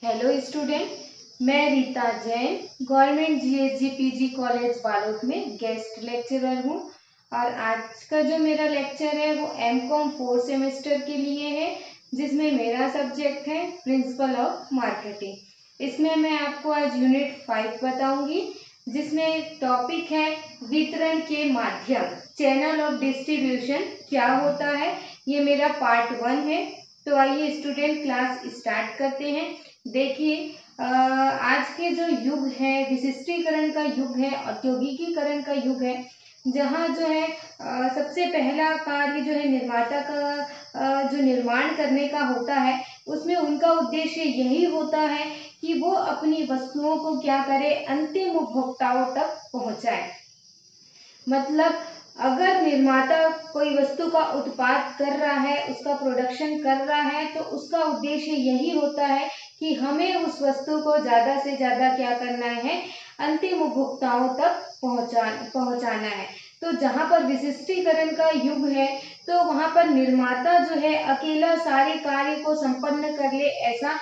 Hello student, मैं Rita Jain government GSG PG college Balod में guest lecturer हूँ। और आज का जो मेरा लेक्चर है वो एमकॉम 4 सेमेस्टर के लिए है, जिसमें मेरा सब्जेक्ट है प्रिंसिपल ऑफ मार्केटिंग। इसमें मैं आपको आज यूनिट 5 बताऊंगी, जिसमें टॉपिक है वितरण के माध्यम, चैनल ऑफ डिस्ट्रीब्यूशन क्या होता है। ये मेरा पार्ट 1 है। तो आइए स्टूडेंट, क्लास स्टार्ट करते हैं। देखिए, आज के जो युग है, विशिष्टीकरण का युग है, औद्योगिकीकरण का युग है, जहाँ जो है सबसे पहला कार्य जो है निर्माता का जो निर्माण करने का होता है, उसमें उनका उद्देश्य यही होता है कि वो अपनी वस्तुओं को क्या करे, अंतिम उपभोक्ताओं तक पहुंचाए। मतलब अगर निर्माता कोई वस्तु का उत्पाद कर रहा है, उसका प्रोडक्शन कर रहा है, तो उसका उद्देश्य यही होता है कि हमें उस वस्तु को ज़्यादा से ज़्यादा क्या करना है, अंतिम उपभोक्ताओं तक पहुंचाना है। तो जहाँ पर विशिष्टीकरण का युग है, तो वहाँ पर निर्माता जो है अकेला सारे कार्य को संपन्न कर ले, ऐसा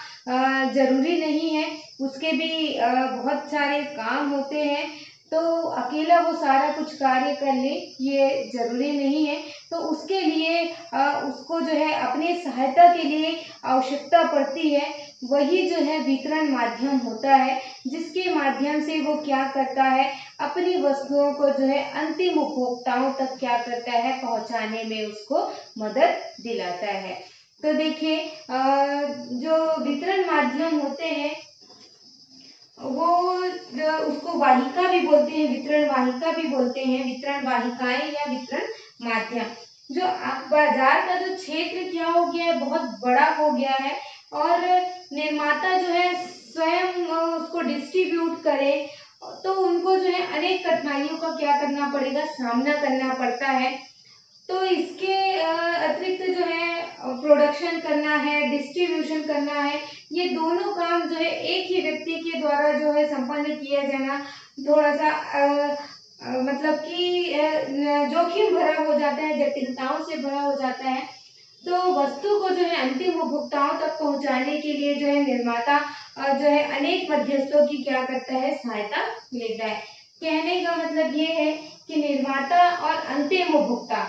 जरूरी नहीं है। उसके भी बहुत सारे काम होते हैं, तो अकेला वो सारा कुछ कार्य कर ले ये जरूरी नहीं है। तो उसके लिए उसको जो है अपने सहायता के लिए आवश्यकता पड़ती है, वही जो है वितरण माध्यम होता है, जिसके माध्यम से वो क्या करता है, अपनी वस्तुओं को जो है अंतिम उपभोक्ताओं तक क्या करता है, पहुंचाने में उसको मदद दिलाता है। तो देखिए, जो वितरण माध्यम होते हैं वो उसको वाहिका भी बोलते हैं, वितरण वाहिका भी बोलते हैं, वितरण वाहिकाएं या वितरण माध्यम। जो बाजार का जो क्षेत्र क्या हो गया है, बहुत बड़ा हो गया है, और निर्माता जो है स्वयं उसको डिस्ट्रीब्यूट करे, तो उनको जो है अनेक कठिनाइयों का क्या करना पड़ेगा, सामना करना पड़ता है। तो इसके अतिरिक्त जो है प्रोडक्शन करना है, डिस्ट्रीब्यूशन करना है, ये दोनों काम जो है एक ही व्यक्ति के द्वारा जो है संपन्न किया जाना थोड़ा सा मतलब कि जोखिम भरा हो जाता है, जटिलताओं से भरा हो जाता है। तो वस्तु को जो है अंतिम उपभोक्ताओं तक पहुंचाने के लिए जो है निर्माता जो है अनेक मध्यस्थों की क्या करता है, सहायता लेता है। कहने का मतलब ये है कि निर्माता और अंतिम उपभोक्ता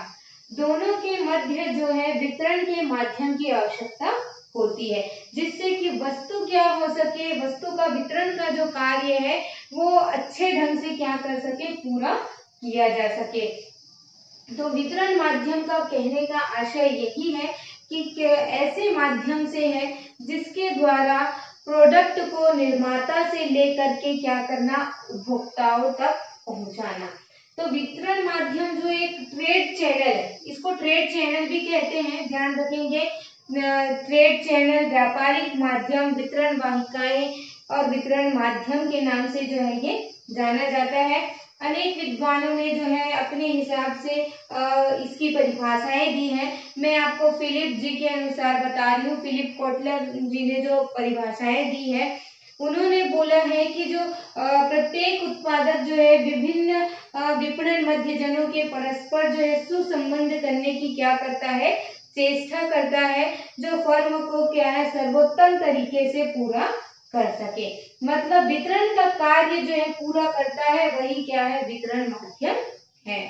दोनों के मध्य जो है वितरण के माध्यम की आवश्यकता होती है, जिससे कि वस्तु क्या हो सके, वस्तु का वितरण का जो कार्य है वो अच्छे ढंग से क्या कर सके, पूरा किया जा सके। तो वितरण माध्यम का कहने का आशय यही है कि ऐसे माध्यम से है जिसके द्वारा प्रोडक्ट को निर्माता से लेकर के क्या करना, उपभोक्ताओं तक पहुंचाना। तो वितरण माध्यम जो एक ट्रेड चैनल है, इसको ट्रेड चैनल भी कहते हैं, ध्यान रखेंगे। ट्रेड चैनल, व्यापारिक माध्यम, वितरण वाहिकाएं और वितरण माध्यम के नाम से जो है ये जाना जाता है। अनेक विद्वानों ने जो है अपने हिसाब से इसकी परिभाषाएं दी हैं। मैं आपको फिलिप जी के अनुसार बता रही हूँ। फिलिप कोटलर जी ने जो परिभाषाएं दी है, उन्होंने बोला है कि जो प्रत्येक उत्पादक जो है विभिन्न विपणन मध्यजनों के परस्पर जो है सुसंबंध करने की क्या करता है, चेष्टा करता है, जो फर्म को क्या है, सर्वोत्तम तरीके से पूरा कर सके। मतलब वितरण का कार्य जो है पूरा करता है, वही क्या है, वितरण माध्यम है।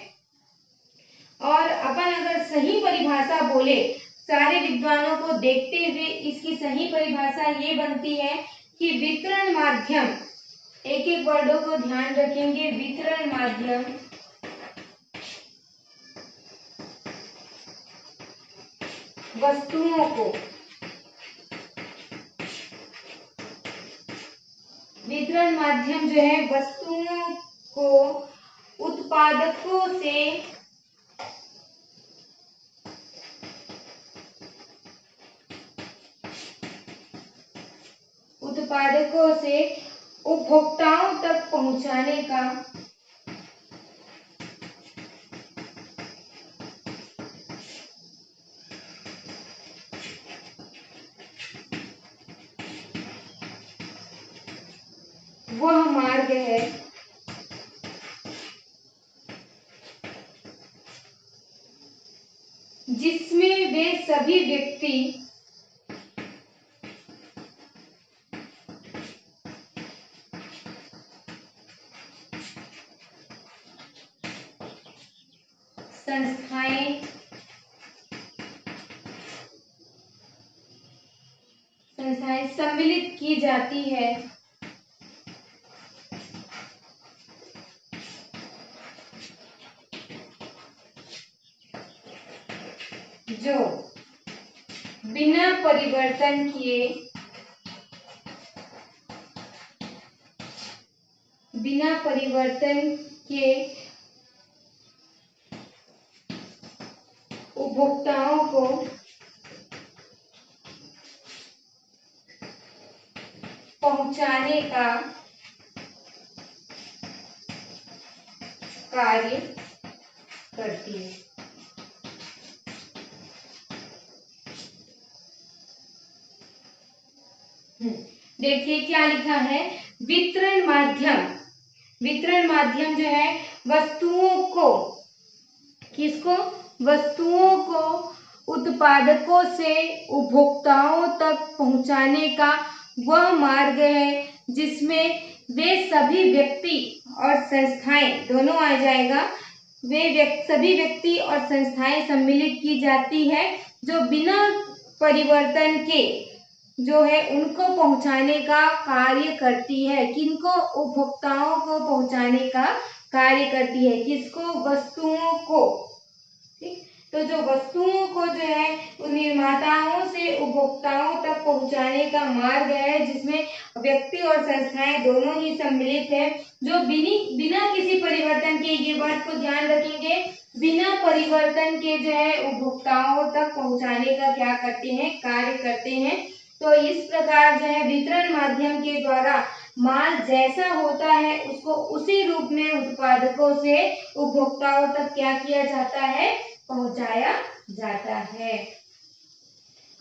और अपन अगर सही परिभाषा बोले, सारे विद्वानों को देखते हुए इसकी सही परिभाषा ये बनती है कि वितरण माध्यम, एक एक वर्डों को ध्यान रखेंगे, वितरण माध्यम वस्तुओं को, वितरण माध्यम जो है वस्तुओं को उत्पादकों से उपभोक्ताओं तक पहुंचाने का वह मार्ग है जिसमें वे सभी व्यक्ति संस्थाएं सम्मिलित की जाती है, जो बिना परिवर्तन के उपभोक्ताओं को पहुंचाने का कार्य करती है। देखिए क्या लिखा है, वितरण माध्यम जो है वस्तुओं को, किसको, वस्तुओं को उत्पादकों से उपभोक्ताओं तक पहुंचाने का वह मार्ग है जिसमें वे सभी व्यक्ति और संस्थाएं, दोनों आ जाएगा, सभी व्यक्ति और संस्थाएं सम्मिलित की जाती है, जो बिना परिवर्तन के जो है उनको पहुंचाने का कार्य करती है। किनको, उपभोक्ताओं को पहुंचाने का कार्य करती है। किसको, वस्तुओं को। ठीक, तो जो वस्तुओं को जो है वो निर्माताओं से उपभोक्ताओं तक पहुंचाने का मार्ग है जिसमें व्यक्ति और संस्थाएं दोनों ही सम्मिलित है, जो बिना किसी परिवर्तन के, ये वर्ड को ध्यान रखेंगे, बिना परिवर्तन के जो है उपभोक्ताओं तक पहुंचाने का क्या करते हैं, कार्य करते हैं। तो इस प्रकार जो है वितरण माध्यम के द्वारा माल जैसा होता है उसको उसी रूप में उत्पादकों से उपभोक्ताओं तक क्या किया जाता है, पहुंचाया जाता है।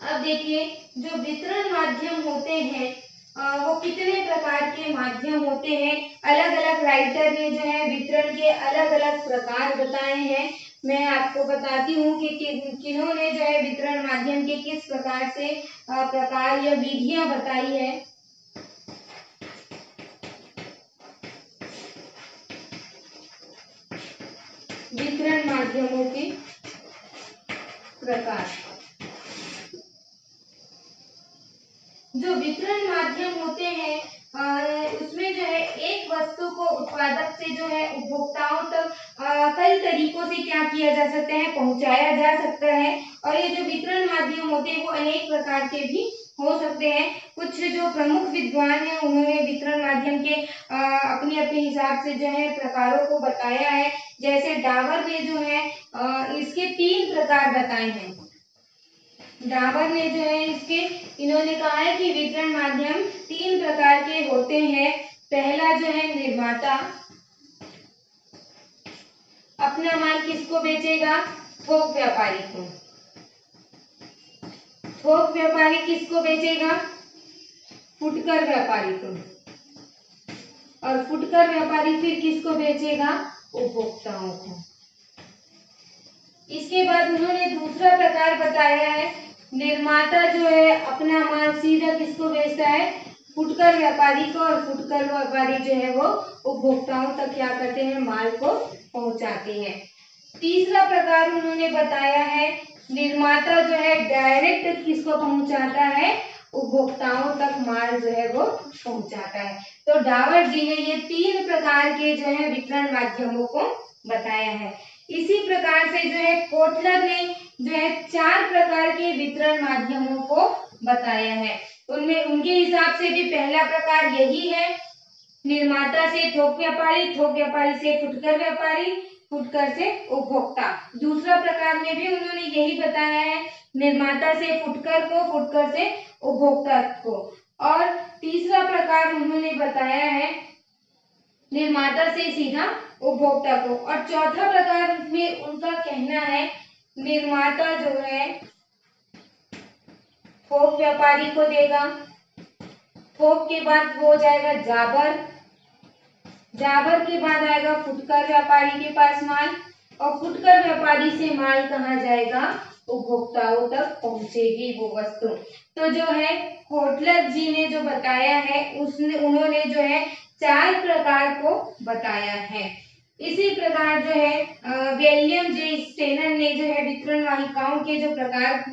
अब देखिए जो वितरण माध्यम होते हैं वो कितने प्रकार के माध्यम होते हैं। अलग अलग राइटर ने जो है वितरण के अलग अलग प्रकार बताए हैं। मैं आपको बताती हूँ कि किन्होंने जो है वितरण माध्यम के किस प्रकार से प्रकार या विधियां बताई है। वितरण माध्यमों के प्रकार, जो वितरण माध्यम होते हैं उसमें जो है एक वस्तु को उत्पादक से जो है उपभोक्ताओं तक कई तरीकों से क्या किया जा सकता है, पहुंचाया जा सकता है। और ये जो वितरण माध्यम होते हैं वो अनेक प्रकार के भी हो सकते हैं। कुछ जो प्रमुख विद्वान हैं उन्होंने वितरण माध्यम के अपने अपने हिसाब से जो है प्रकारों को बताया है। जैसे डावर ने जो है इसके 3 प्रकार बताए हैं। डाबर ने जो है इसके, इन्होंने कहा है कि वितरण माध्यम 3 प्रकार के होते हैं। पहला जो है निर्माता अपना माल किसको बेचेगा, थोक व्यापारी को। थोक व्यापारी किसको बेचेगा, फुटकर व्यापारी को। और फुटकर व्यापारी फिर किसको बेचेगा, उपभोक्ताओं को। इसके बाद उन्होंने दूसरा प्रकार बताया है, निर्माता जो है अपना माल सीधा किसको बेचता है, फुटकर व्यापारी को। और फुटकर व्यापारी जो है वो उपभोक्ताओं तक क्या करते हैं, माल को पहुंचाते हैं। तीसरा प्रकार उन्होंने बताया है, निर्माता जो है डायरेक्ट किसको पहुंचाता है, उपभोक्ताओं तक माल जो है वो पहुंचाता है। तो डावर जी ने ये 3 प्रकार के जो है वितरण माध्यमों को बताया है। इसी प्रकार से जो है कोटलर ने जो है 4 प्रकार के वितरण माध्यमों को बताया है। उनमें उनके हिसाब से भी पहला प्रकार यही है, निर्माता से थोक व्यापारी, थोक व्यापारी से फुटकर व्यापारी, फुटकर से उपभोक्ता। दूसरा प्रकार में भी उन्होंने यही बताया है, निर्माता से फुटकर को, फुटकर से उपभोक्ता को। और तीसरा प्रकार उन्होंने बताया है निर्माता से सीधा उपभोक्ता को। और चौथा प्रकार में उनका कहना है, निर्माता जो है थोक व्यापारी को देगा, थोक के बाद हो जाएगा जाबर, जाबर के बाद आएगा फुटकर व्यापारी के पास माल, और फुटकर व्यापारी से माल कहाँ जाएगा, उपभोक्ताओं तक पहुंचेगी वो वस्तु। तो जो है कोटलर जी ने जो बताया है उन्होंने जो है 4 प्रकार को बताया है। इसी प्रकार जो है विलियम जे स्टेनर ने जो है वितरण वाहिकाओं के जो प्रकार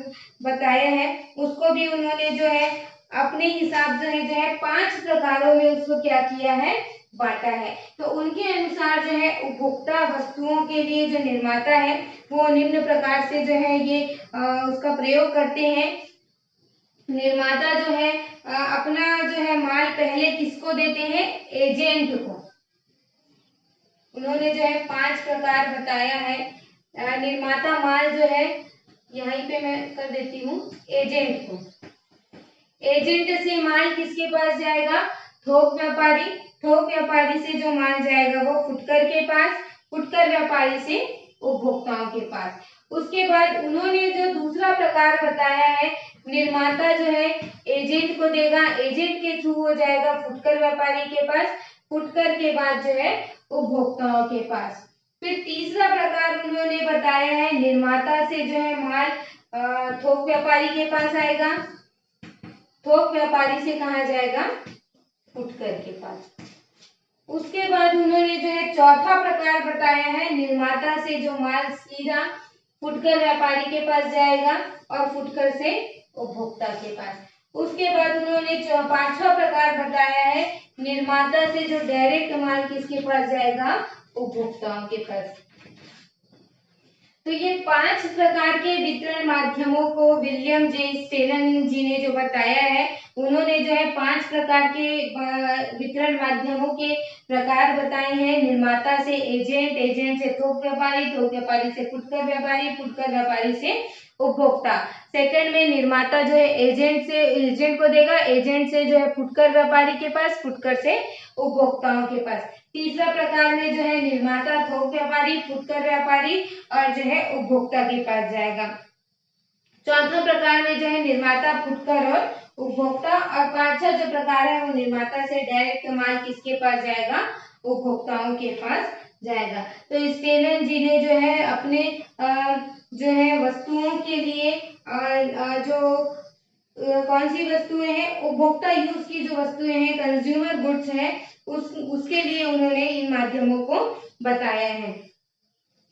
बताया है उसको भी उन्होंने जो है अपने हिसाब से जो है 5 प्रकारों में उसको क्या किया है, बांटा है। तो उनके अनुसार जो है उपभोक्ता वस्तुओं के लिए जो निर्माता है वो निम्न प्रकार से जो है ये उसका प्रयोग करते हैं। निर्माता जो है अपना जो है माल पहले किसको देते हैं, एजेंट को। उन्होंने जो है 5 प्रकार बताया है। निर्माता माल जो है यहीं पे मैं कर देती हूँ एजेंट को। एजेंट से माल किसके पास जाएगा, थोक व्यापारी। थोक व्यापारी से जो माल जाएगा वो फुटकर के पास, फुटकर व्यापारी से उपभोक्ताओं के पास। उसके बाद उन्होंने जो दूसरा प्रकार बताया है, निर्माता जो है एजेंट को देगा, एजेंट के थ्रू हो जाएगा फुटकर व्यापारी के पास, फुटकर के बाद जो है उपभोक्ताओं के पास। फिर तीसरा प्रकार उन्होंने बताया है, निर्माता से जो है माल थोक व्यापारी के पास आएगा, थोक व्यापारी से कहा जाएगा, फुटकर के पास। उसके बाद उन्होंने जो है चौथा प्रकार बताया है, निर्माता से जो माल सीधा फुटकर व्यापारी के पास जाएगा और फुटकर से उपभोक्ता के पास। उसके बाद उन्होंने पांचवा प्रकार बताया है, निर्माता से जो डायरेक्ट माल किसके पास जाएगा, उपभोक्ताओं के पास। तो ये 5 प्रकार के वितरण माध्यमों को विलियम जे स्टेनर जी ने जो बताया है, उन्होंने जो है 5 प्रकार के वितरण माध्यमों के प्रकार बताए हैं। निर्माता से एजेंट, एजेंट से थोक व्यापारी, थोक व्यापारी से फुटकर व्यापारी, फुटकर व्यापारी से उपभोक्ता। सेकंड में निर्माता जो है एजेंट को देगा, एजेंट से जो है फुटकर व्यापारी के पास, फुटकर से उपभोक्ताओं के पास। तीसरा प्रकार में जो है निर्माता थोक व्यापारी, फुटकर व्यापारी और जो है उपभोक्ता के पास जाएगा। चौथा प्रकार में जो है निर्माता, फुटकर और उपभोक्ता। और पांचवा जो प्रकार है वो निर्माता से डायरेक्ट माल किसके पास जाएगा, उपभोक्ताओं के पास जाएगा। तो स्टेनर जी ने जो है अपने जो है वस्तुओं के लिए जो कौन सी वस्तुएं हैं, उपभोक्ता यूज की जो वस्तुएं हैं, कंज्यूमर गुड्स हैं, उसके लिए उन्होंने इन माध्यमों को बताया है।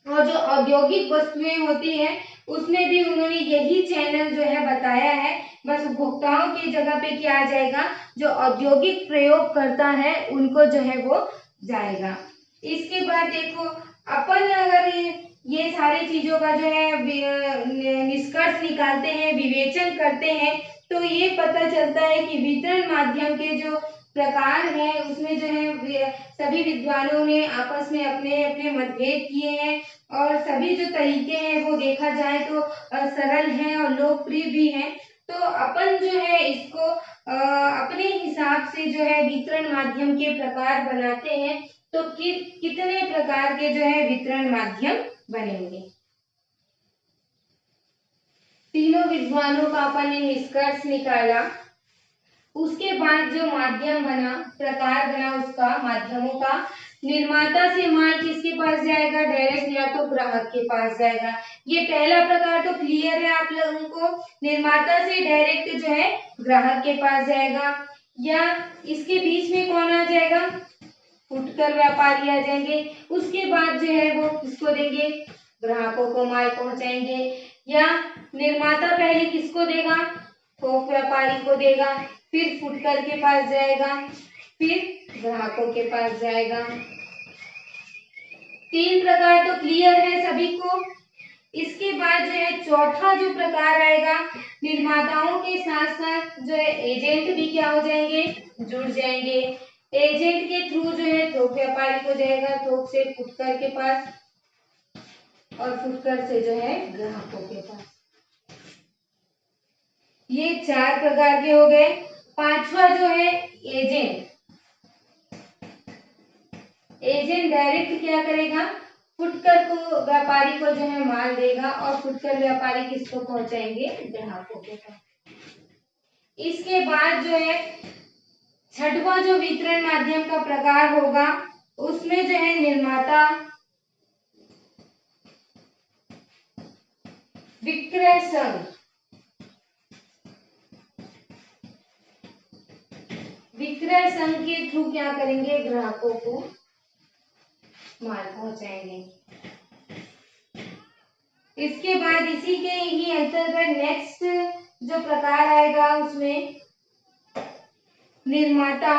और जो औद्योगिक वस्तुएं होती हैं उसमें भी उन्होंने यही चैनल जो है बताया है, बस उपभोक्ताओं की जगह पे क्या आ जाएगा, जो औद्योगिक प्रयोग करता है उनको जो है वो जाएगा। इसके बाद देखो अपन अगर ये सारी चीजों का जो है निष्कर्ष निकालते हैं, विवेचन करते हैं, तो ये पता चलता है कि वितरण माध्यम के जो प्रकार है उसमें जो है सभी विद्वानों ने आपस में अपने अपने मतभेद किए हैं और सभी जो तरीके हैं वो देखा जाए तो सरल हैं और लोकप्रिय भी हैं। तो अपन जो है इसको अपने हिसाब से जो है वितरण माध्यम के प्रकार बनाते हैं, तो कितने प्रकार के जो है वितरण माध्यम बनेंगे। तीनों विद्वानों का अपन ने निष्कर्ष निकाला। उसके बाद जो माध्यम बना, प्रकार बना उसका माध्यमों का, निर्माता से माल किसके पास जाएगा, डायरेक्ट या तो ग्राहक के पास जाएगा। ये पहला प्रकार तो क्लियर है आप लोगों को, निर्माता से डायरेक्ट जो है ग्राहक के पास जाएगा। या इसके बीच में कौन आ जाएगा, फुटकर व्यापारी आ जाएंगे। उसके बाद जो है वो किसको देंगे, ग्राहकों को माल पहुंचाएंगे। या निर्माता पहले किसको देगा, थोक व्यापारी को देगा, फिर फुटकर के पास जाएगा, फिर ग्राहकों के पास जाएगा। 3 प्रकार तो क्लियर है सभी को। इसके बाद जो है चौथा जो प्रकार आएगा, निर्माताओं के साथ साथ जो है एजेंट भी क्या हो जाएंगे, जुड़ जाएंगे। एजेंट के थ्रू जो है थोक व्यापारी को जाएगा, थोक से फुटकर के पास और फुटकर से जो है ग्राहकों के पास। ये 4 प्रकार के हो गए। पांचवा जो है एजेंट। एजेंट डायरेक्ट क्या करेगा, फुटकर को व्यापारी को जो है माल देगा और फुटकर व्यापारी किसको पहुंचाएंगे, ग्राहकों के पास। इसके बाद जो है छठवां जो वितरण माध्यम का प्रकार होगा उसमें जो है निर्माता, विक्रय संघ, विक्रय संघ के थ्रू क्या करेंगे, ग्राहकों को माल पहुंचाएंगे। इसके बाद इसी के ही अंतर्गत नेक्स्ट जो प्रकार आएगा उसमें निर्माता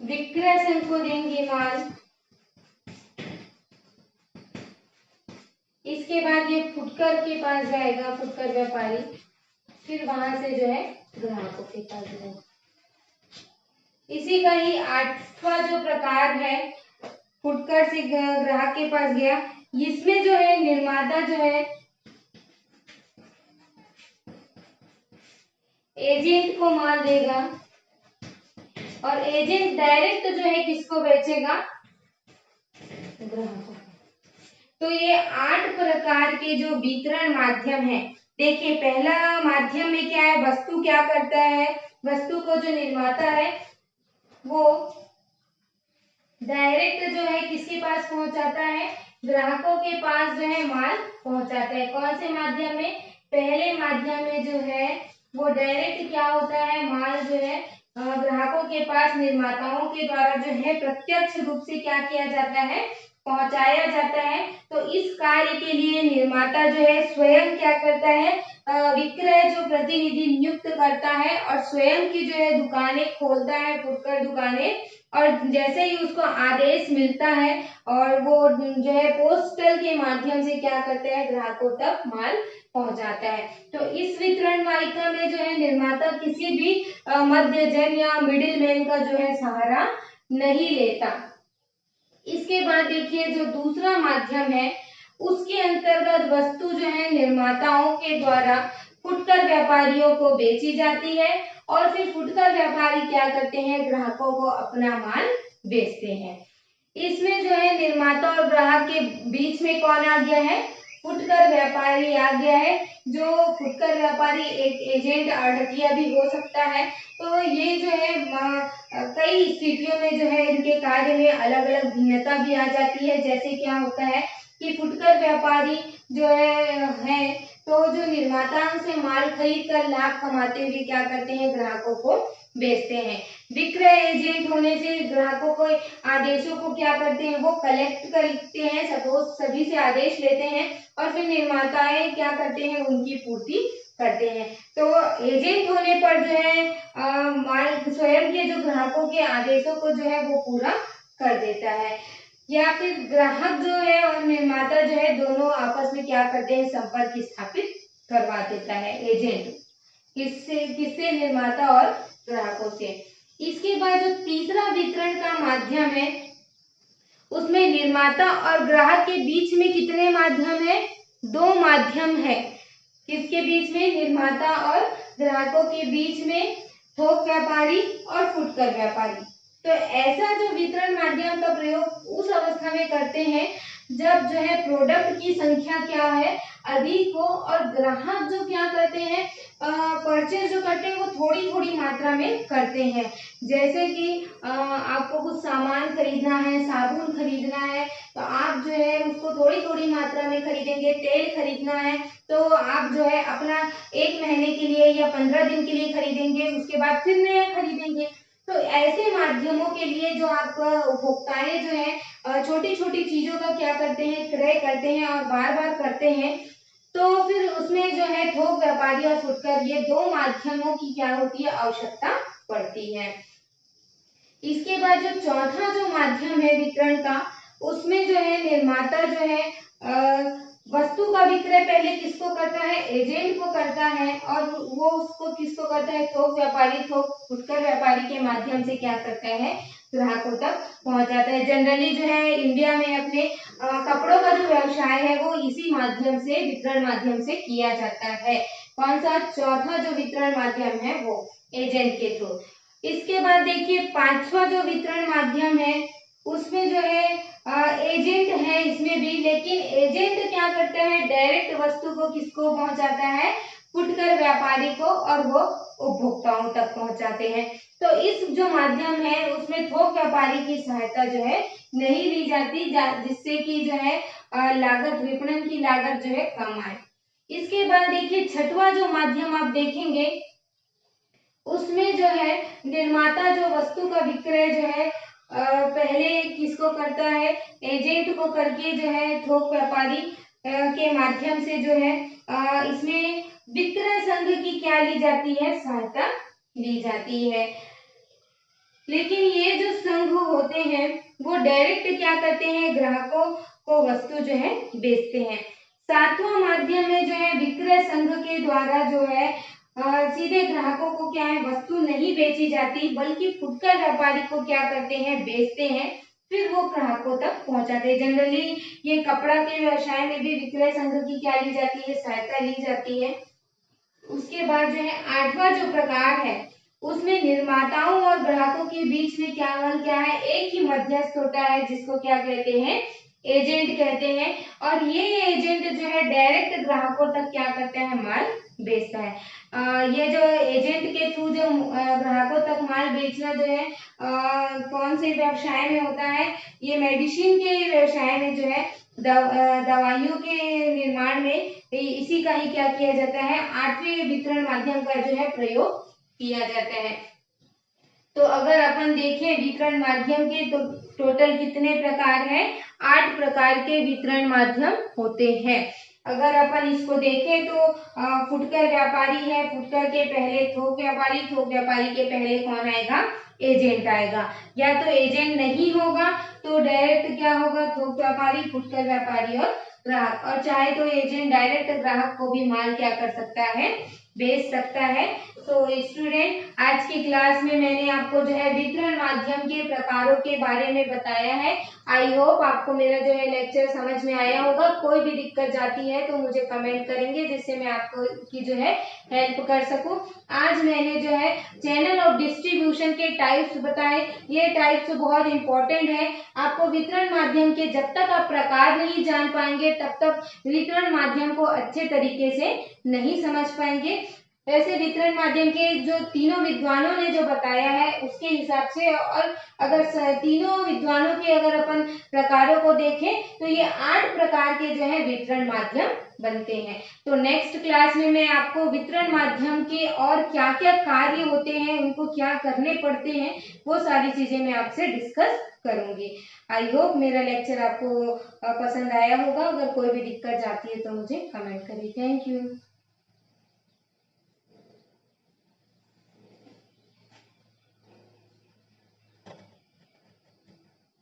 विक्रय संघ को देंगे माल। इसके बाद ये फुटकर के पास जाएगा, फुटकर व्यापारी, फिर वहां से जो है ग्राहकों के पास जाएगा। इसी का ही 8वां जो प्रकार है फुटकर से ग्राहक के पास गया, इसमें जो है निर्माता जो है एजेंट को माल देगा और एजेंट डायरेक्ट जो है किसको बेचेगा, ग्राहकों। तो ये 8 प्रकार के जो वितरण माध्यम है, देखिए पहला माध्यम में क्या है, वस्तु क्या करता है, वस्तु को जो निर्माता है वो डायरेक्ट जो है किसके पास पहुंचाता है, ग्राहकों के पास जो है माल पहुंचाता है। कौन से माध्यम में, पहले माध्यम में जो है वो डायरेक्ट क्या होता है, माल जो है ग्राहकों के पास निर्माताओं के द्वारा जो है प्रत्यक्ष रूप से क्या किया जाता है, पहुंचाया जाता है। तो इस कार्य के लिए निर्माता जो है स्वयं क्या करता है, विक्रय जो प्रतिनिधि नियुक्त करता है और स्वयं की जो है दुकानें खोलता है, फुटकर दुकानें, और जैसे ही उसको आदेश मिलता है और वो जो है पोस्टल के माध्यम से क्या करते हैं, ग्राहकों तक माल पहुंचाता है। तो इस वितरण वाहिका में जो है निर्माता किसी भी मध्यजन या मिडिल मैन का जो है सहारा नहीं लेता। इसके बाद देखिए जो दूसरा माध्यम है उसके अंतर्गत वस्तु जो है निर्माताओं के द्वारा फुटकर व्यापारियों को बेची जाती है और फिर फुटकर व्यापारी क्या करते हैं, ग्राहकों को अपना माल बेचते हैं। इसमें जो है निर्माता और ग्राहक के बीच में कौन आ गया है, फुटकर व्यापारी आ गया है। जो फुटकर व्यापारी एक एजेंट आढ़तिया भी हो सकता है। तो ये जो है कई स्थितियों में जो है इनके कार्य में अलग अलग भिन्नता भी आ जाती है। जैसे क्या होता है कि फुटकर व्यापारी जो है तो जो निर्माताओं से माल खरीद कर लाभ कमाते हुए क्या करते हैं, ग्राहकों को बेचते हैं। विक्रय एजेंट होने से ग्राहकों को आदेशों को क्या करते हैं, वो कलेक्ट करते हैं, सपोज सभी से आदेश लेते हैं और फिर निर्माताएं क्या करते हैं, उनकी पूर्ति करते हैं। तो एजेंट होने पर जो है माल स्वयं के जो ग्राहकों के आदेशों को जो है वो पूरा कर देता है, या फिर ग्राहक जो है और निर्माता जो है दोनों आपस में क्या करते हैं, संपर्क स्थापित करवा देता है एजेंट, किससे निर्माता और ग्राहकों से। इसके बाद जो तीसरा वितरण का माध्यम है उसमें निर्माता और ग्राहक के बीच में कितने माध्यम है, 2 माध्यम है। किसके बीच में, निर्माता और ग्राहकों के बीच में थोक व्यापारी और फुटकर व्यापारी। तो ऐसा जो वितरण माध्यम का प्रयोग उस अवस्था में करते हैं जब जो है प्रोडक्ट की संख्या क्या है, अधिक हो और ग्राहक जो क्या करते हैं, परचेज जो करते हैं वो थोड़ी थोड़ी मात्रा में करते हैं। जैसे कि आपको कुछ सामान खरीदना है, साबुन खरीदना है तो आप जो है उसको थोड़ी थोड़ी मात्रा में खरीदेंगे। तेल खरीदना है तो आप जो है अपना 1 महीने के लिए या 15 दिन के लिए खरीदेंगे, उसके बाद फिर नया खरीदेंगे। तो ऐसे माध्यमों के लिए जो आप उपभोक्ताएं जो है छोटी छोटी चीजों का क्या करते हैं, क्रय करते हैं और बार बार करते हैं। तो फिर उसमें जो है थोक व्यापारी और फुटकर ये 2 माध्यमों की क्या होती है, आवश्यकता पड़ती है। इसके बाद जो चौथा जो माध्यम है वितरण का, उसमें जो है निर्माता जो है वस्तु का विक्रय पहले किसको करता है, एजेंट को करता है और वो उसको किसको करता है, थोक व्यापारी, थोक फुटकर व्यापारी के माध्यम से क्या करता है, ग्राहकों तक पहुंचाता है। जनरली जो है इंडिया में अपने कपड़ों का जो व्यवसाय है वो इसी माध्यम से, वितरण माध्यम से किया जाता है। कौन सा, चौथा जो वितरण माध्यम है वो एजेंट के थ्रू। इसके बाद देखिए 5वां जो वितरण माध्यम है उसमें जो है एजेंट है इसमें भी, लेकिन एजेंट क्या करता है, डायरेक्ट वस्तु को किसको पहुंचाता है, फुटकर व्यापारी को, और वो उपभोक्ताओं तक पहुंचाते हैं। तो इस जो माध्यम है उसमें थोक व्यापारी की सहायता जो है नहीं ली जाती, जिससे कि जो है लागत, विपणन की लागत जो है कम आए। इसके बाद देखिए 6वां जो माध्यम आप देखेंगे उसमें जो है निर्माता जो वस्तु का विक्रय जो है पहले किसको करता है, एजेंट को करके जो है थोक व्यापारी के माध्यम से जो है इसमें विक्रय संघ की क्या ली जाती है, सहायता ली जाती है। लेकिन ये जो संघ होते हैं वो डायरेक्ट क्या करते हैं, ग्राहकों को वस्तु जो है बेचते हैं। सातवां माध्यम में जो है विक्रय संघ के द्वारा जो है सीधे ग्राहकों को क्या है, वस्तु नहीं बेची जाती, बल्कि फुटकर व्यापारी को क्या करते हैं, बेचते हैं, फिर वो ग्राहकों तक पहुंचाते हैं। जनरली ये कपड़ा के व्यवसाय में भी विक्रय संघ की क्या ली जाती है, सहायता ली जाती है। उसके बाद जो है आठवां जो प्रकार है उसमें निर्माताओं और ग्राहकों के बीच में क्या है, एक ही मध्यस्थ होता है जिसको क्या कहते हैं, एजेंट कहते हैं। और ये एजेंट जो है डायरेक्ट ग्राहकों तक क्या करता है, माल बेचता है। ये जो एजेंट के थ्रू जो ग्राहकों तक माल बेचना जो है कौन से व्यवसाय में होता है, ये मेडिसिन के व्यवसाय में जो है दवाइयों के निर्माण में इसी का ही क्या किया जाता है, आठवें वितरण माध्यम का जो है प्रयोग किया जाता है। तो अगर अपन देखें वितरण माध्यम के तो टोटल कितने प्रकार हैं, 8 प्रकार के वितरण माध्यम होते हैं। अगर अपन इसको देखें तो फुटकर व्यापारी है, फुटकर के पहले थोक व्यापारी, थोक व्यापारी के पहले कौन आएगा, एजेंट आएगा। या तो एजेंट नहीं होगा तो डायरेक्ट क्या होगा, थोक व्यापारी, फुटकर व्यापारी और ग्राहक। और चाहे तो एजेंट डायरेक्ट ग्राहक को भी माल क्या कर सकता है, बेच सकता है। तो स्टूडेंट आज की क्लास में मैंने आपको जो है वितरण माध्यम के प्रकारों के बारे में बताया है। आई होप आपको मेरा जो है लेक्चर समझ में आया होगा। कोई भी दिक्कत जाती है तो मुझे कमेंट करेंगे जिससे मैं आपको की जो है हेल्प कर सकूं। आज मैंने जो है चैनल ऑफ डिस्ट्रीब्यूशन के टाइप्स बताए। ये टाइप्स बहुत इंपॉर्टेंट है। आपको वितरण माध्यम के जब तक आप प्रकार नहीं जान पाएंगे तब तक वितरण माध्यम को अच्छे तरीके से नहीं समझ पाएंगे। वैसे वितरण माध्यम के जो तीनों विद्वानों ने जो बताया है उसके हिसाब से, और अगर तीनों विद्वानों के अगर अपन प्रकारों को देखें तो ये 8 प्रकार के जो है वितरण माध्यम बनते हैं। तो नेक्स्ट क्लास में मैं आपको वितरण माध्यम के और क्या क्या कार्य होते हैं, उनको क्या करने पड़ते हैं, वो सारी चीजें मैं आपसे डिस्कस करूंगी। आई होप मेरा लेक्चर आपको पसंद आया होगा। अगर कोई भी दिक्कत जाती है तो मुझे कमेंट करिए। Thank you.